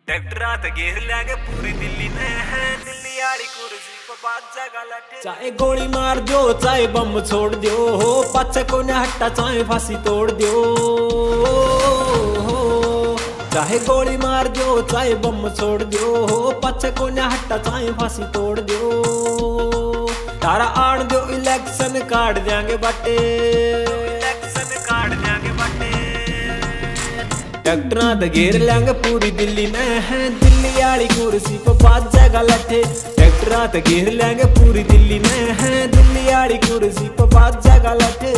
ट्रैक्टरा ते घेर लेंगे पूरी दिल्ली ने है दिल्ली आड़ी कुर्सी पर बात जगह लटे। चाहे गोली मार दो चाहे बम छोड़ दो हो पाछे को न हट्टा चाहे फांसी तोड़ दो चाहे गोली मार दो चाहे बम छोड़ दो हो पाछे को न हट्टा चाहे फांसी तोड़ दो। तारा आन दो इलेक्शन काट देंगे बटे इलेक्शन काट देंगे बटे। ट्रैक्टरा ते घेर लेंगे पूरी दिल्ली में है दिल्ली आड़ी कुर्सी पर बात जगह लटे। ट्रैक्टरा ते घेर लेंगे पूरी दिल्ली में है दिल्ली आड़ी कुर्सी पर बात जगह लटे।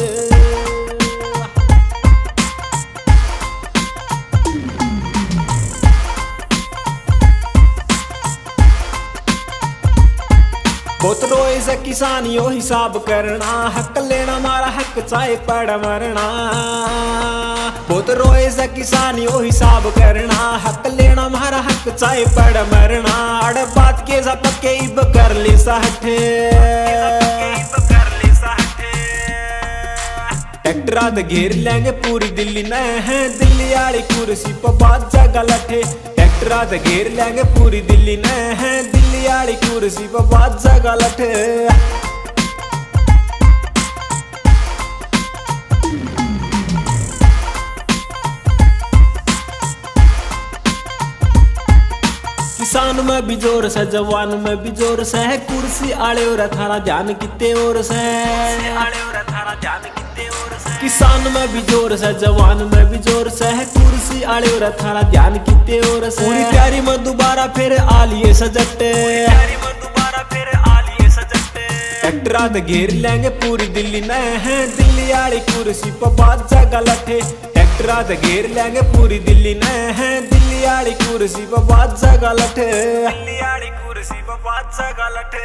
बहुत रोए से किसानियों हिसाब करना हक लेना मारा हक चाहे पड़ मरना। बहुत रोए से किसानियों हिसाब करना हक लेना मारा हक चाहे पड़ मरना। अड़ बात के सा पक्के इब कर ले साठे ट्रैक्टरा ते घेर लेंगे पूरी दिल्ली ने है दिल्ली आड़ी कुर्सी पर बात जगह लटे। ट्रैक्टरा ते घेर लेंगे पूरी दिल्ली ने है दिल्ली आड़ी कुर्सी पर बात जगह लटे। किसान में भी जोर से जवान में भी जोर से है कुर्सी आड़े और थारा ध्यान किते और से किसान में भी जोर से जवान में भी जोर से है कुर्सी आड़े और थारा ध्यान किते और से। पूरी तैयारी में दोबारा फिर आलिए सजटे ट्रैक्टरा ते घेर लेंगे पूरी दिल्ली ने है दिल्ली आड़ी कुर्सी पर बात जगह लटे। ट्रैक्टरा ते घेर लेंगे पूरी दिल्ली ने है दिल्ली आड़ी कुर्सी पर बात जगह लटे। दिल्ली आड़ी कुर्सी पर बात जगह लटे।